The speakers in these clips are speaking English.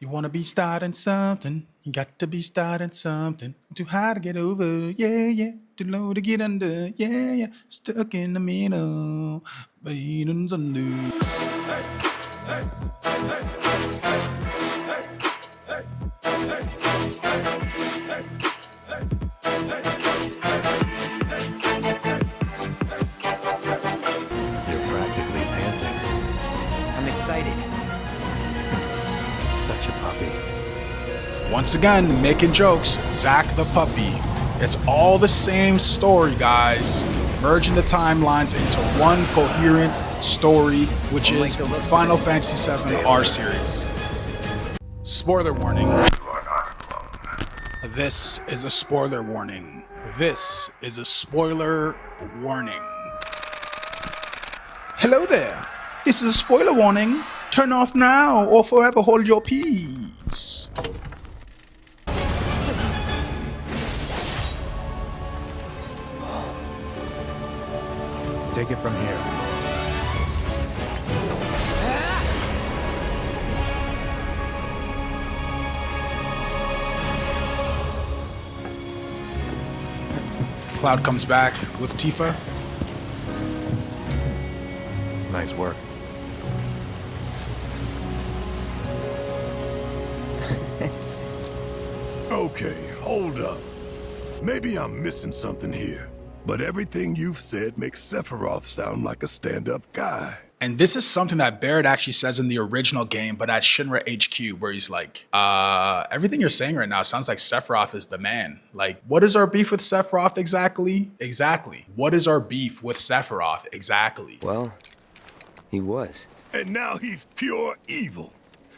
You wanna be starting something, you got to be starting something. Too high to get over, yeah, yeah. Too low to get under, yeah, yeah. Stuck in the middle, waiting under. You're practically panting. I'm excited. Such a puppy. Once again, making jokes, Zack the puppy. It's all the same story, guys. Merging the timelines into one coherent story, which is Final Fantasy VII R series. Spoiler warning. This is a spoiler warning. This is a spoiler warning. Hello there. This is a spoiler warning. Turn off now or forever hold your peace. Take it from here. Cloud comes back with Tifa. Nice work. Okay, hold up. Maybe I'm missing something here, but everything you've said makes Sephiroth sound like a stand-up guy. And this is something that Barrett actually says in the original game, but at Shinra HQ, where he's like, everything you're saying right now sounds like Sephiroth is the man. Like, what is our beef with Sephiroth exactly? Exactly. What is our beef with Sephiroth exactly? Well, he was. And now he's pure evil,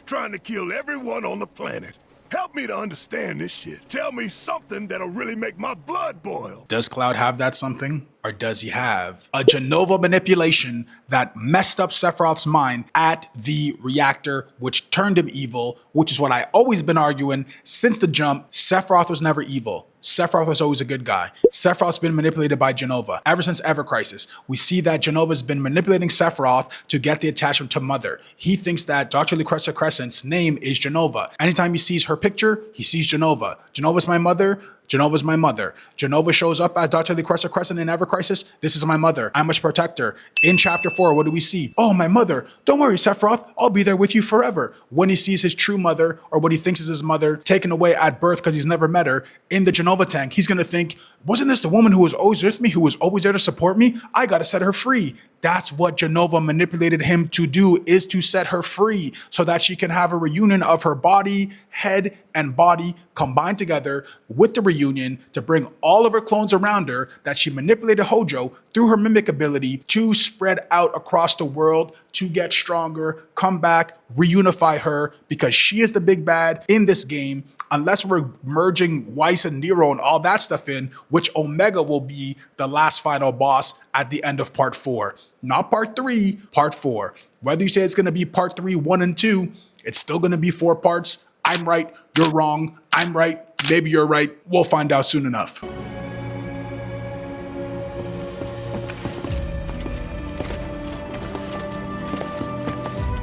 trying to kill everyone on the planet. Help me to understand this shit. Tell me something that'll really make my blood boil. Does Cloud have that something? Or does he have a Jenova manipulation that messed up Sephiroth's mind at the reactor, which turned him evil, which is what I always been arguing since the jump. Sephiroth was never evil. Sephiroth was always a good guy. Sephiroth's been manipulated by Jenova ever since Ever Crisis. We see that Jenova's been manipulating Sephiroth to get the attachment to Mother. He thinks that Dr. Lucrezia Crescent's name is Jenova. Anytime he sees her picture, he sees Jenova. Jenova's my mother. Jenova's my mother. Jenova shows up as Dr. Lucrezia Crescent in Ever Crisis. This is my mother. I must protect her. In chapter 4, what do we see? Oh, my mother. Don't worry, Sephiroth. I'll be there with you forever. When he sees his true mother, or what he thinks is his mother, taken away at birth because he's never met her, in the Jenova tank, he's going to think, wasn't this the woman who was always with me, who was always there to support me? I got to set her free. That's what Jenova manipulated him to do, is to set her free so that she can have a reunion of her body, head, and body combined together with the reunion to bring all of her clones around her that she manipulated Hojo through her mimic ability to spread out across the world to get stronger, come back, reunify her, because she is the big bad in this game. Unless we're merging Weiss and Nero and all that stuff in, which Omega will be the last final boss at the end of part 4. Not part 3, part 4. Whether you say it's gonna be part 3, 1, and 2, it's still gonna be 4 parts. I'm right, you're wrong. I'm right, maybe you're right. We'll find out soon enough.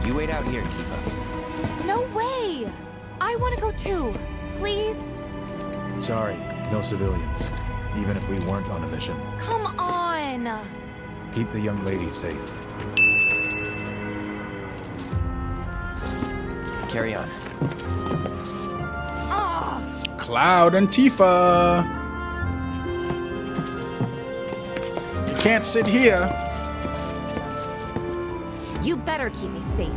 You wait out here, Tifa. No way! I want to go too. Please? Sorry, no civilians. Even if we weren't on a mission. Come on! Keep the young lady safe. Carry on. Cloud and Tifa. You can't sit here. You better keep me safe.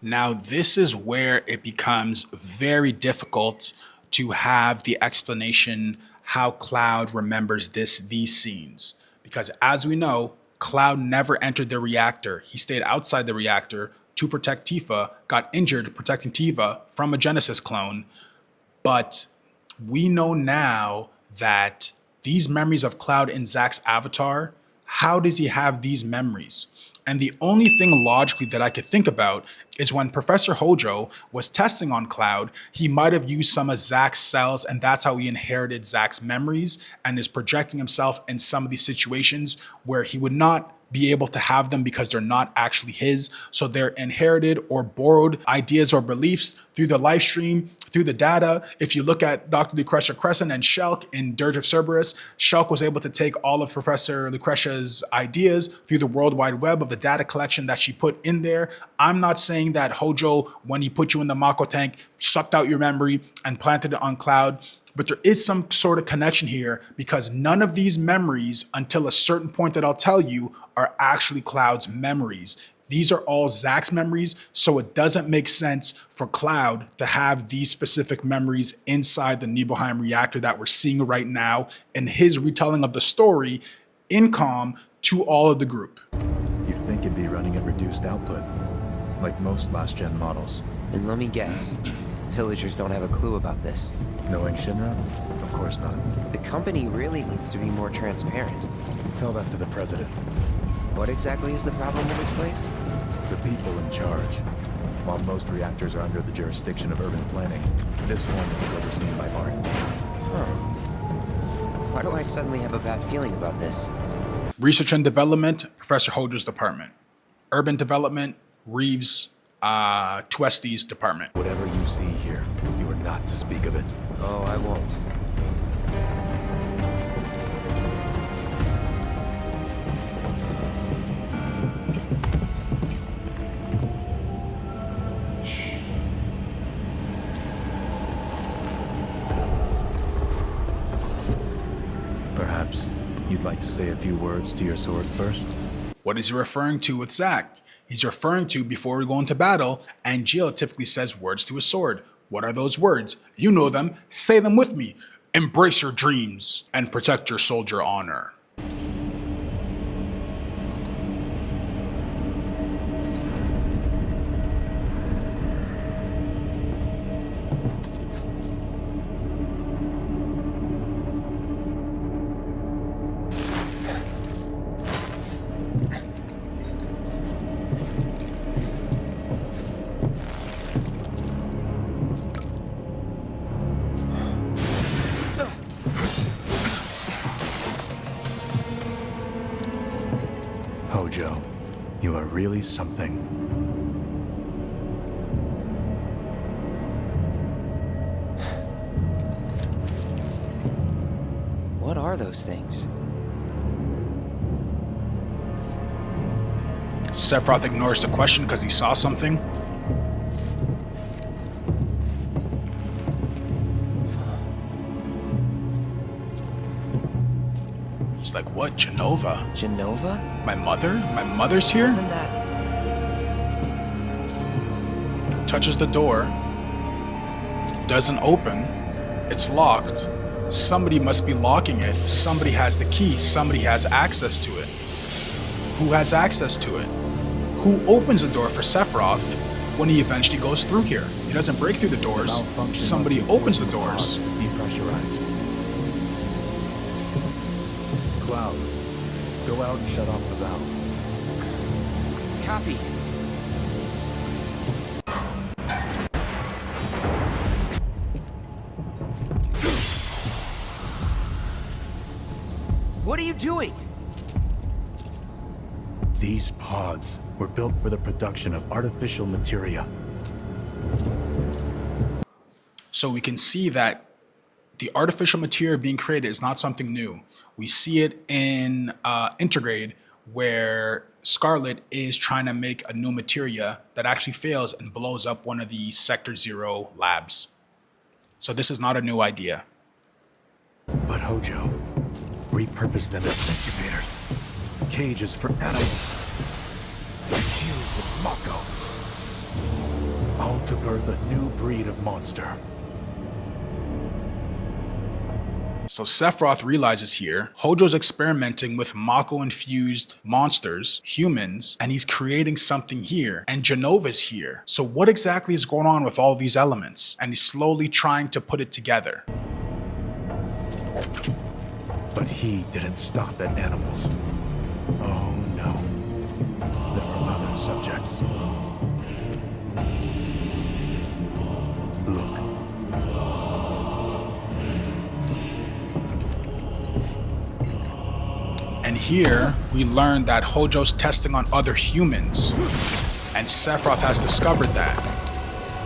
Now, this is where it becomes very difficult to have the explanation how Cloud remembers these scenes. Because as we know, Cloud never entered the reactor. He stayed outside the reactor to protect Tifa, got injured protecting Tifa from a Genesis clone. But we know now that these memories of Cloud in Zack's avatar, how does he have these memories? And the only thing logically that I could think about is when Professor Hojo was testing on Cloud, he might have used some of Zack's cells, and that's how he inherited Zack's memories and is projecting himself in some of these situations where he would not be able to have them because they're not actually his. So they're inherited or borrowed ideas or beliefs through the live stream, through the data. If you look at Dr. Lucretia Crescent and Shulk in Dirge of Cerberus, Shulk was able to take all of Professor Lucretia's ideas through the World Wide Web of the data collection that she put in there. I'm not saying that Hojo, when he put you in the Mako tank, sucked out your memory and planted it on Cloud, but there is some sort of connection here because none of these memories, until a certain point that I'll tell you, are actually Cloud's memories. These are all Zack's memories, so it doesn't make sense for Cloud to have these specific memories inside the Nibelheim reactor that we're seeing right now in his retelling of the story in Kalm to all of the group. You'd think it'd be running at reduced output, like most last-gen models. And let me guess, villagers don't have a clue about this. Knowing Shinra? Of course not. The company really needs to be more transparent. Tell that to the president. What exactly is the problem with this place? The people in charge. While most reactors are under the jurisdiction of urban planning, this one is overseen by Art. Huh. Why do I suddenly have a bad feeling about this? Research and development, Professor Hojo's department. Urban development, Reeves, Twesti's department. Whatever you see here, you are not to speak of it. Oh, I won't. Perhaps you'd like to say a few words to your sword first? What is he referring to with Zack? He's referring to before we go into battle, Angeal typically says words to his sword. What are those words? You know them. Say them with me. Embrace your dreams and protect your soldier honor. Hojo, you are really something. What are those things? Sephiroth ignores the question because he saw something. He's like, what? Jenova? Jenova? My mother? My mother's here? Wasn't that... Touches the door. Doesn't open. It's locked. Somebody must be locking it. Somebody has the key. Somebody has access to it. Who has access to it? Who opens the door for Sephiroth when he eventually goes through here? He doesn't break through the doors. Somebody opens the doors. Depressurized. Cloud, go out and shut off the valve. Copy. What are you doing? These pods were built for the production of artificial materia. So we can see that the artificial material being created is not something new. We see it in Intergrade, where Scarlet is trying to make a new materia that actually fails and blows up one of the Sector Zero labs. So this is not a new idea. But Hojo, repurpose them as incubators. Cages for animals. Infused with Mako. All to birth a new breed of monster. So Sephiroth realizes here, Hojo's experimenting with Mako-infused monsters, humans, and he's creating something here. And Jenova's here. So what exactly is going on with all these elements? And he's slowly trying to put it together. But he didn't stop at animals. Oh no. There were other subjects. Look. And here, we learn that Hojo's testing on other humans, and Sephiroth has discovered that.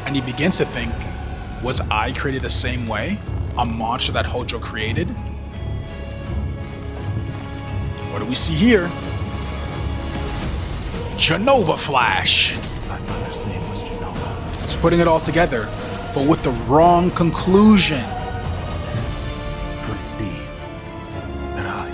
And he begins to think, was I created the same way? A monster that Hojo created? What do we see here? Jenova Flash. My mother's name was Jenova. It's putting it all together, but with the wrong conclusion. Could it be that I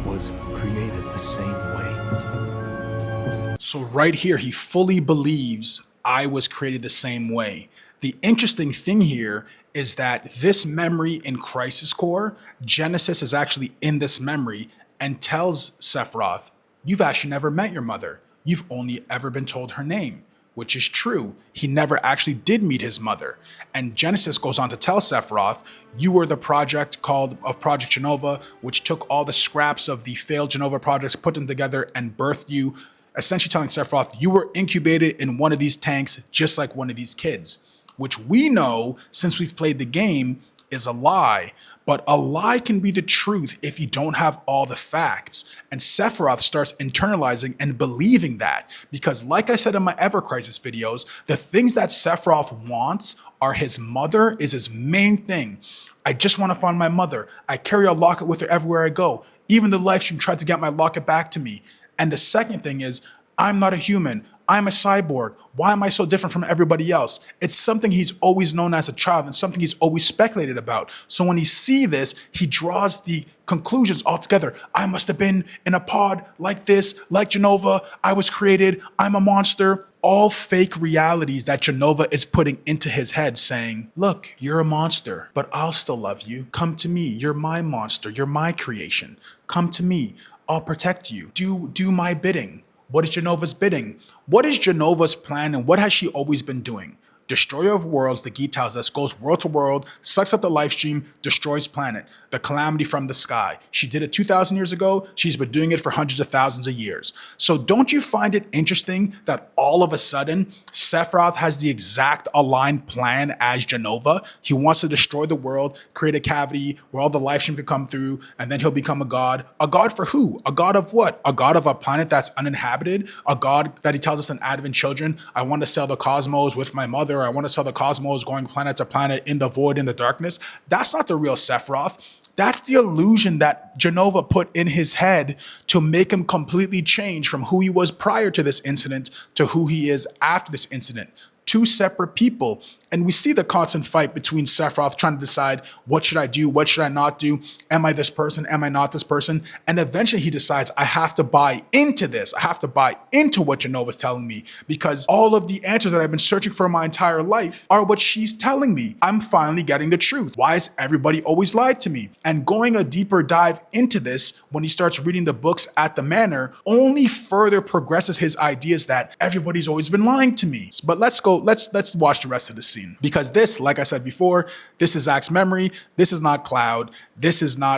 was created the same way? So right here, he fully believes I was created the same way. The interesting thing here is that this memory in Crisis Core, Genesis is actually in this memory and tells Sephiroth, you've actually never met your mother. You've only ever been told her name, which is true. He never actually did meet his mother. And Genesis goes on to tell Sephiroth, you were the project of Project Jenova, which took all the scraps of the failed Jenova projects, put them together and birthed you, essentially telling Sephiroth, you were incubated in one of these tanks, just like one of these kids, which we know, since we've played the game, is a lie. But a lie can be the truth if you don't have all the facts. And Sephiroth starts internalizing and believing that. Because like I said in my Ever Crisis videos, the things that Sephiroth wants are his mother is his main thing. I just want to find my mother. I carry a locket with her everywhere I go. Even the live stream tried to get my locket back to me. And the second thing is, I'm not a human. I'm a cyborg. Why am I so different from everybody else? It's something he's always known as a child and something he's always speculated about. So when he sees this, he draws the conclusions all together. I must have been in a pod like this, like Jenova. I was created. I'm a monster. All fake realities that Jenova is putting into his head, saying, look, you're a monster, but I'll still love you. Come to me. You're my monster. You're my creation. Come to me. I'll protect you. Do my bidding. What is Jenova's bidding? What is Jenova's plan, and what has she always been doing? Destroyer of worlds, the Gi tells us, goes world to world, sucks up the life stream, destroys planet, the calamity from the sky. She did it 2,000 years ago. She's been doing it for hundreds of thousands of years. So don't you find it interesting that all of a sudden Sephiroth has the exact aligned plan as Jenova? He wants to destroy the world, create a cavity where all the life stream can come through, and then he'll become a god. A god for who? A god of what? A god of a planet that's uninhabited? A god that he tells us in Advent Children, I want to sail the cosmos with my mother. I want to sail the cosmos going planet to planet in the void, in the darkness. That's not the real Sephiroth. That's the illusion that Jenova put in his head to make him completely change from who he was prior to this incident to who he is after this incident. Two separate people. And we see the constant fight between Sephiroth trying to decide, what should I do? What should I not do? Am I this person? Am I not this person? And eventually he decides, I have to buy into this. I have to buy into what Jenova's telling me, because all of the answers that I've been searching for my entire life are what she's telling me. I'm finally getting the truth. Why has everybody always lied to me? And going a deeper dive into this, when he starts reading the books at the manor, only further progresses his ideas that everybody's always been lying to me. But let's watch the rest of the scene. Because this, like I said before, this is Zack's memory. This is not Cloud.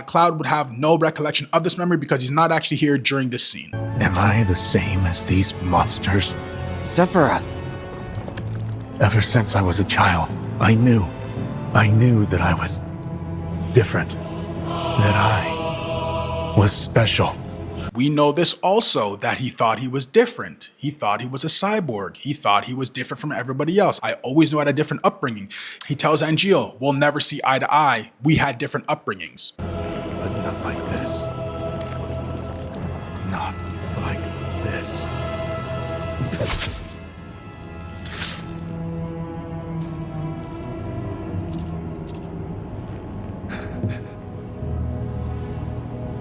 Cloud would have no recollection of this memory because he's not actually here during this scene. Am I the same as these monsters? Sephiroth. Ever since I was a child, I knew that I was different, that I was special. We know this also, that he thought he was different. He thought he was a cyborg. He thought he was different from everybody else. I always knew I had a different upbringing. He tells Angeal, we'll never see eye to eye. We had different upbringings. But not like this. Not like this.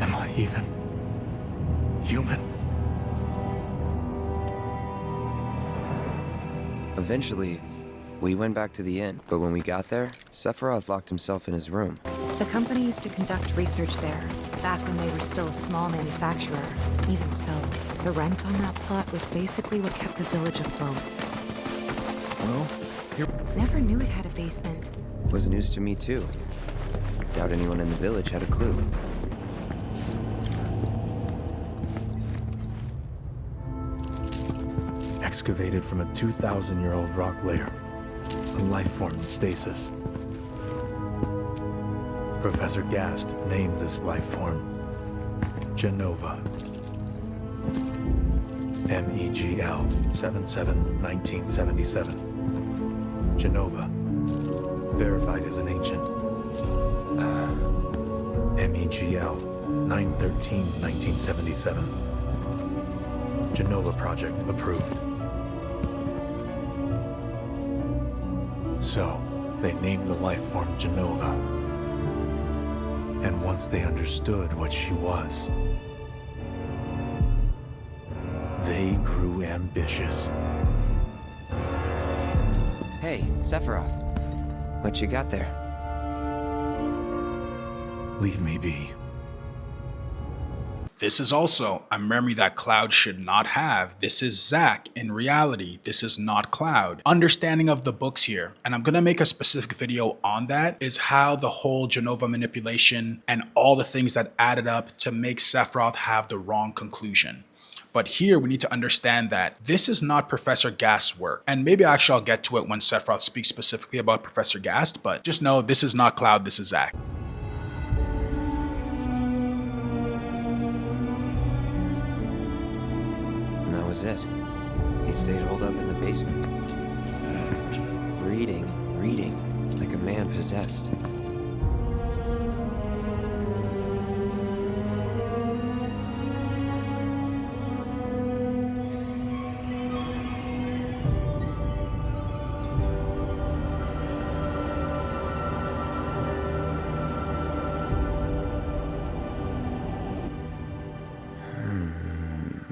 Am I even human? Eventually, we went back to the inn, but when we got there, Sephiroth locked himself in his room. The company used to conduct research there, back when they were still a small manufacturer. Even so, the rent on that plot was basically what kept the village afloat. Well, Never knew it had a basement. Was news to me too. Doubt anyone in the village had a clue. excavated from a 2,000-year-old rock layer, a life form in stasis. Professor Gast named this life form Jenova. MEGL 77-1977. Jenova. Verified as an ancient. MEGL 9/13/1977. Jenova project approved. So, they named the life form Jenova. And once they understood what she was, they grew ambitious. Hey, Sephiroth. What you got there? Leave me be. This is also a memory that Cloud should not have. This is Zack in reality. This is not Cloud. Understanding of the books here, and I'm gonna make a specific video on that, is how the whole Jenova manipulation and all the things that added up to make Sephiroth have the wrong conclusion. But here we need to understand that this is not Professor Gast's work. And maybe actually I'll get to it when Sephiroth speaks specifically about Professor Gast, but just know this is not Cloud, this is Zack. And that was it. He stayed holed up in the basement. Reading, like a man possessed.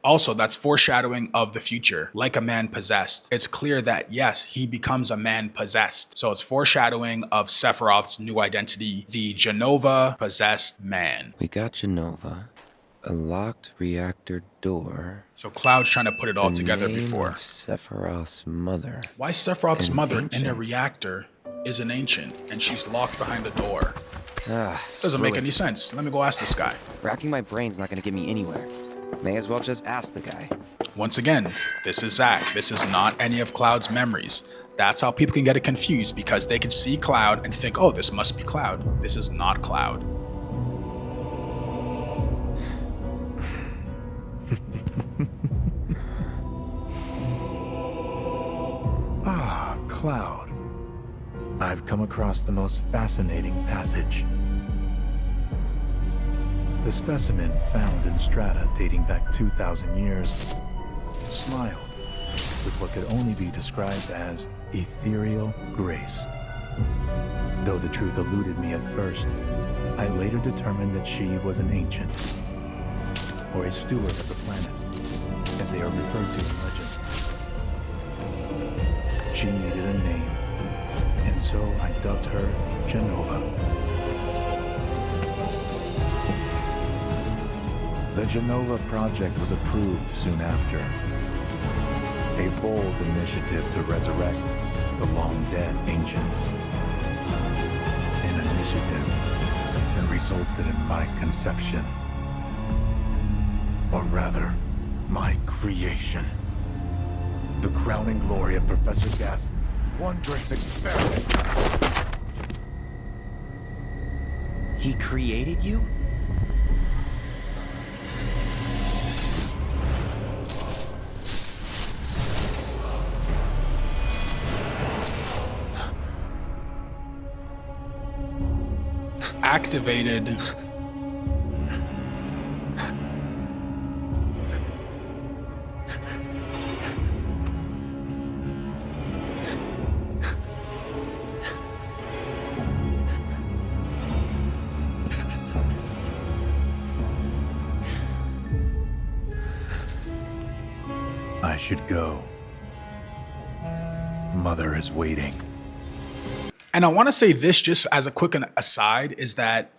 Also, that's foreshadowing of the future, like a man possessed. It's clear that, yes, he becomes a man possessed. So it's foreshadowing of Sephiroth's new identity, the Jenova possessed man. We got Jenova, a locked reactor door. So Cloud's trying to put it all the together name before. of Sephiroth's mother. Why Sephiroth's An mother in a ancient. reactor is an ancient and she's locked behind a door? Doesn't Screw make it. any sense. Let me go ask this guy. Racking my brain's not gonna get me anywhere. May as well just ask the guy. Once again, this is Zack. This is not any of Cloud's memories. That's how people can get it confused, because they can see Cloud and think, oh, this must be Cloud. This is not Cloud. Ah, Cloud. I've come across the most fascinating passage. The specimen found in strata dating back 2,000 years smiled with what could only be described as ethereal grace. Though the truth eluded me at first, I later determined that she was an ancient, or a steward of the planet, as they are referred to in legend. She needed a name, and so I dubbed her Jenova. The Jenova project was approved soon after. A bold initiative to resurrect the long-dead ancients. An initiative that resulted in my conception. Or rather, my creation. The crowning glory of Professor Gast's wondrous experiment. He created you? Activated. I should go. Mother is waiting. And I want to say this just as a quick aside, is that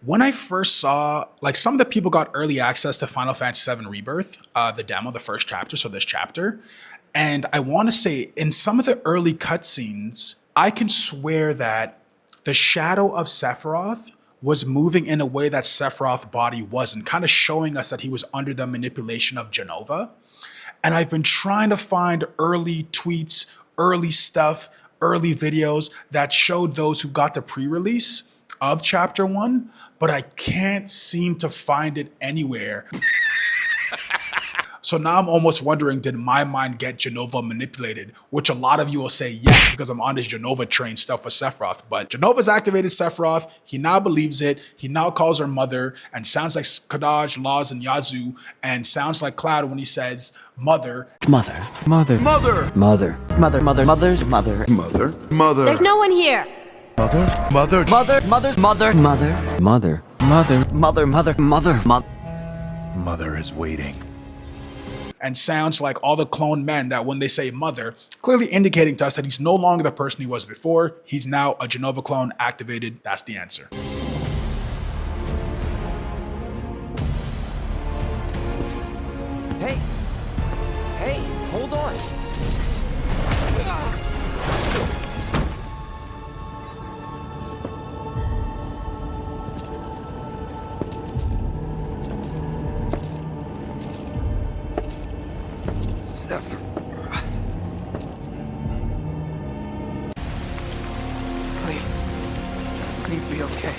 when I first saw, like, some of the people got early access to Final Fantasy VII Rebirth, the demo, the first chapter, so this chapter. And I want to say in some of the early cutscenes, I can swear that the shadow of Sephiroth was moving in a way that Sephiroth's body wasn't, kind of showing us that he was under the manipulation of Jenova. And I've been trying to find early tweets, early stuff, early videos that showed those who got the pre-release of chapter 1, but I can't seem to find it anywhere. So now I'm almost wondering, did my mind get Jenova manipulated? Which a lot of you will say yes, because I'm on this Jenova train stuff with Sephiroth. But Jenova's activated Sephiroth. He now believes it. He now calls her mother and sounds like Kadaj, Laz, and Yazoo, and sounds like Cloud when he says mother. Mother. Mother. Mother. Mother. Mother. Mother. Mother's mother. Mother. Mother. There's no one here. Mother. Mother. Mother. Mother's mother. Mother. Mother. Mother. Mother. Mother. Mother. Mother. Mother is waiting. And sounds like all the clone men that when they say mother, clearly indicating to us that he's no longer the person he was before. He's now a Jenova clone activated. That's the answer. Hey! Hey, hold on! Sephiroth. Please be okay.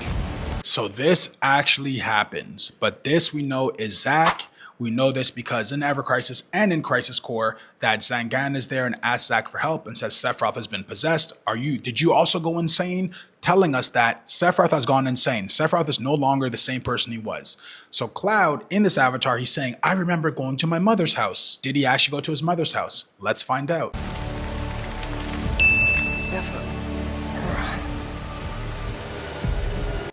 So this actually happens, but this we know is Zack. We know this because in Ever Crisis and in Crisis Core that Zangan is there and asks Zack for help and says Sephiroth has been possessed. Did you also go insane? Telling us that Sephiroth has gone insane. Sephiroth is no longer the same person he was. So Cloud, in this avatar, he's saying, I remember going to my mother's house. Did he actually go to his mother's house? Let's find out. Sephiroth.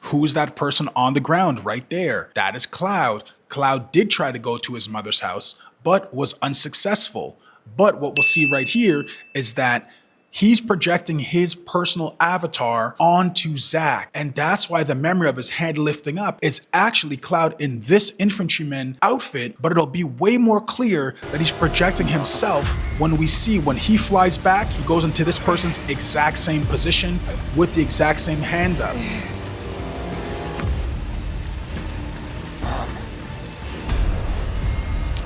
Who's that person on the ground right there? That is Cloud. Cloud did try to go to his mother's house, but was unsuccessful. But what we'll see right here is that he's projecting his personal avatar onto Zack. And that's why the memory of his hand lifting up is actually Cloud in this infantryman outfit, but it'll be way more clear that he's projecting himself when he flies back, he goes into this person's exact same position with the exact same hand up.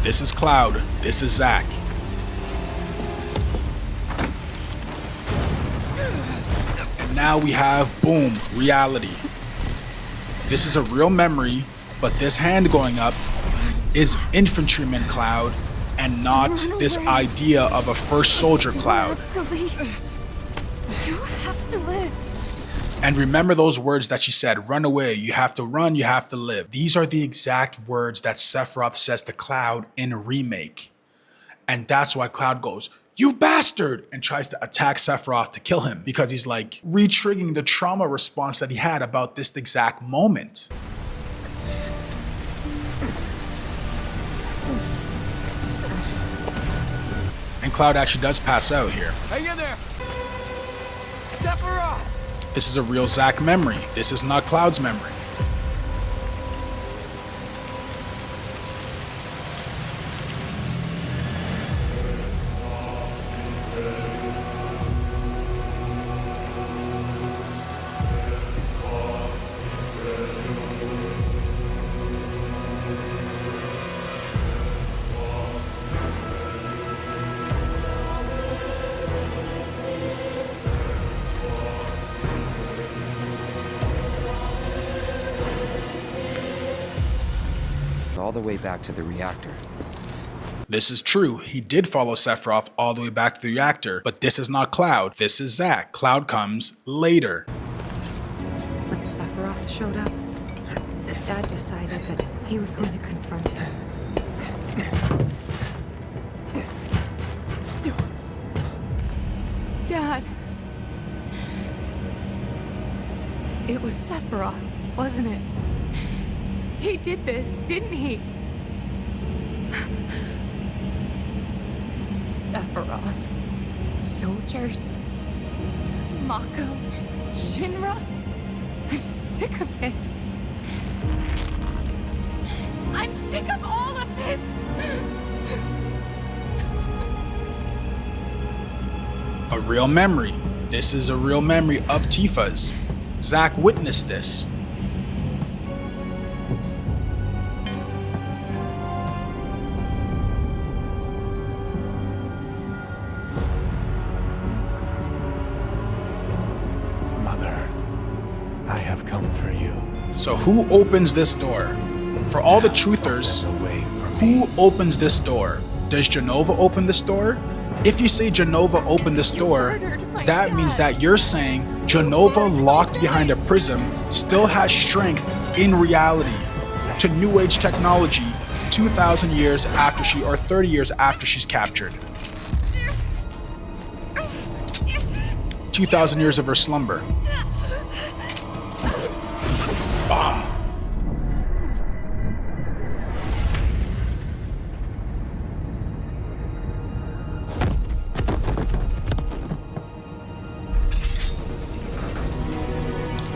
This is Cloud, this is Zack. And now we have, boom, reality. This is a real memory, but this hand going up is infantryman Cloud and not this idea of a first soldier Cloud. You have to live. And remember those words that she said, run away, you have to run, you have to live. These are the exact words that Sephiroth says to Cloud in Remake. And that's why Cloud goes, you bastard, and tries to attack Sephiroth to kill him because he's like re-triggering the trauma response that he had about this exact moment. And Cloud actually does pass out here. Hang in there! Sephiroth! This is a real Zack memory. This is not Cloud's memory. All the way back to the reactor. This is true. He did follow Sephiroth all the way back to the reactor, but this is not Cloud. This is Zack. Cloud comes later. When Sephiroth showed up, Dad decided that he was going to confront him. Dad. It was Sephiroth, wasn't it? He did this, didn't he? Sephiroth. Soldiers. Mako. Shinra. I'm sick of this. I'm sick of all of this! A real memory. This is a real memory of Tifa's. Zack witnessed this. Mother, I have come for you. So who opens this door? For all the truthers, Away from me. who opens this door? Does Jenova open this door? If you say Jenova opened this door, that means that you're saying Jenova, locked behind a prism, still has strength in reality to New Age technology 2,000 years after or 30 years after she's captured. 2,000 years of her slumber. Bomb.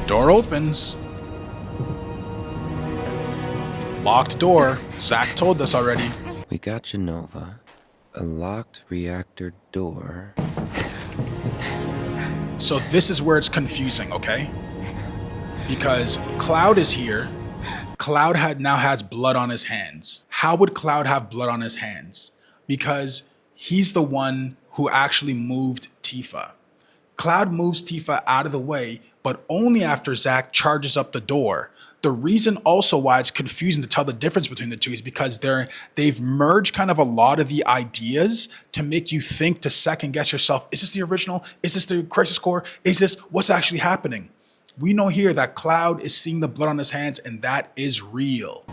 Door opens. Locked door. Zack told us already. We got Jenova, a locked reactor door. So this is where it's confusing, okay? Because Cloud is here. Cloud now has blood on his hands. How would Cloud have blood on his hands? Because he's the one who actually moved Tifa. Cloud moves Tifa out of the way, but only after Zack charges up the door. The reason also why it's confusing to tell the difference between the two is because they've merged kind of a lot of the ideas to make you think, to second guess yourself. Is this the original? Is this the Crisis Core? Is this what's actually happening? We know here that Cloud is seeing the blood on his hands, and that is real.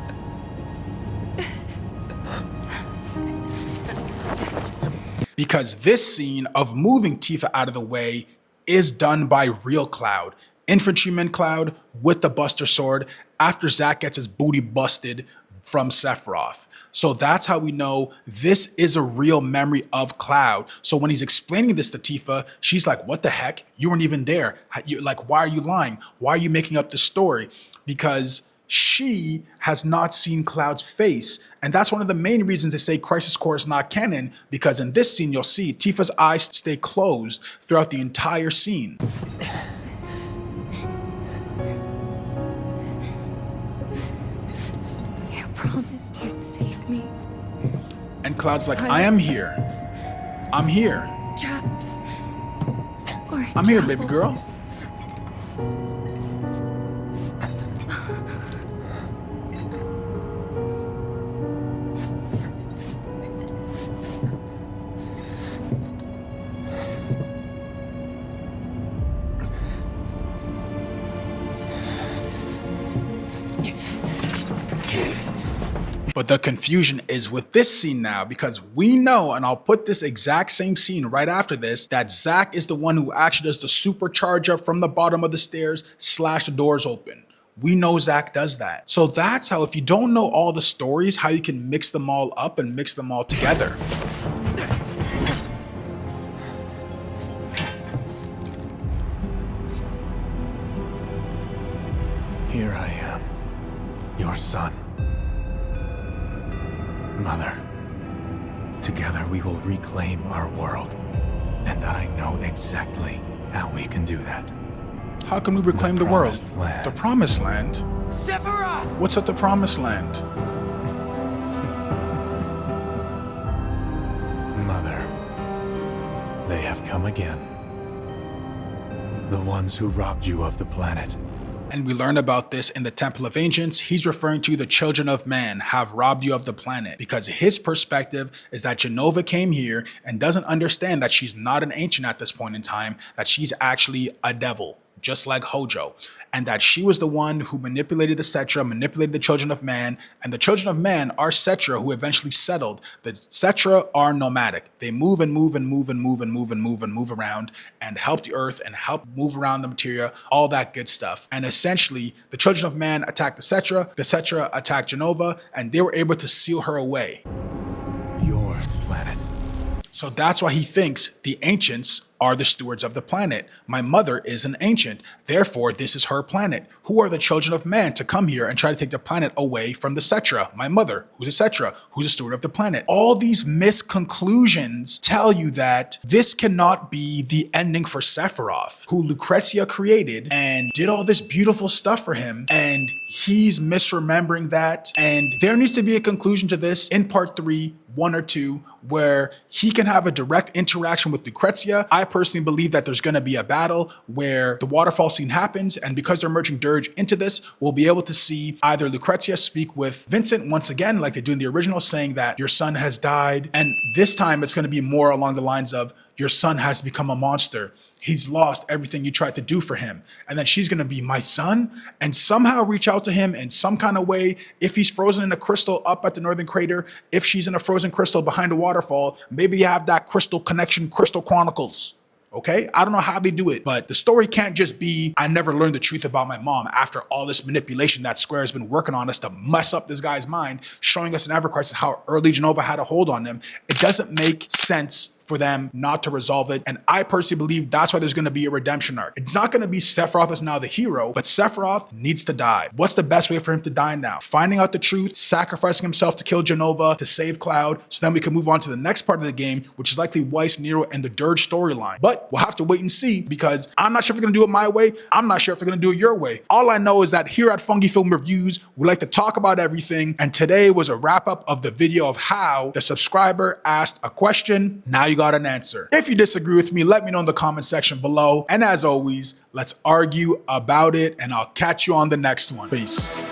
Because this scene of moving Tifa out of the way is done by real Cloud. Infantryman Cloud with the Buster Sword after Zack gets his booty busted from Sephiroth. So that's how we know this is a real memory of Cloud. So when he's explaining this to Tifa, she's like, what the heck? You weren't even there. Why are you lying? Why are you making up this story? Because she has not seen Cloud's face. And that's one of the main reasons they say Crisis Core is not canon, because in this scene, you'll see Tifa's eyes stay closed throughout the entire scene. You promised you'd save me. And Cloud's like, I am here. I'm here. Trapped. Or in I'm here, baby trouble. girl. But the confusion is with this scene now, because we know, and I'll put this exact same scene right after this, that Zack is the one who actually does the supercharge up from the bottom of the stairs, slash the doors open. We know Zack does that. So that's how, if you don't know all the stories, how you can mix them all up and mix them all together. Here I am, your son. Mother, together we will reclaim our world. And I know exactly how we can do that. How can we reclaim the world? Promised Land. The Promised Land? Sephiroth! What's at the Promised Land? Mother, they have come again. The ones who robbed you of the planet. And we learn about this in the Temple of Ancients. He's referring to the children of man have robbed you of the planet, because his perspective is that Jenova came here and doesn't understand that she's not an ancient at this point in time, that she's actually a devil, just like Hojo, and that she was the one who manipulated the Cetra, manipulated the children of man, and the children of man are Cetra who eventually settled. The Cetra are nomadic. They move and move and move and move and move and move and move around and help the earth and help move around the materia, all that good stuff. And essentially, the children of man attacked the Cetra attacked Jenova, and they were able to seal her away. Your planet. So that's why he thinks the ancients are the stewards of the planet. My mother is an ancient, therefore this is her planet. Who are the children of man to come here and try to take the planet away from the Cetra? My mother, who's a Cetra, who's a steward of the planet. All these misconclusions tell you that this cannot be the ending for Sephiroth, who Lucrezia created and did all this beautiful stuff for him, and he's misremembering that. And there needs to be a conclusion to this in part 3, 1 or 2, where he can have a direct interaction with Lucrezia. I personally believe that there's going to be a battle where the waterfall scene happens, and because they're merging Dirge into this, we'll be able to see either Lucrezia speak with Vincent once again, like they do in the original, saying that your son has died, and this time it's going to be more along the lines of your son has become a monster. He's lost everything you tried to do for him. And then she's gonna be my son and somehow reach out to him in some kind of way. If he's frozen in a crystal up at the Northern Crater, if she's in a frozen crystal behind a waterfall, maybe you have that crystal connection, Crystal Chronicles. Okay, I don't know how they do it, but the story can't just be, I never learned the truth about my mom after all this manipulation that Square has been working on us to mess up this guy's mind, showing us in Ever Crisis how early Jenova had a hold on him. It doesn't make sense for them not to resolve it. And I personally believe that's why there's going to be a redemption arc. It's not going to be Sephiroth is now the hero, but Sephiroth needs to die. What's the best way for him to die now? Finding out the truth, sacrificing himself to kill Jenova, to save Cloud, so then we can move on to the next part of the game, which is likely Weiss, Nero, and the Dirge storyline. But we'll have to wait and see, because I'm not sure if they're going to do it my way. I'm not sure if they're going to do it your way. All I know is that here at Fungi Film Reviews, we like to talk about everything, and today was a wrap up of the video of how the subscriber asked a question. Now you got an answer. If you disagree with me, let me know in the comment section below. And as always, let's argue about it, and I'll catch you on the next one. Peace.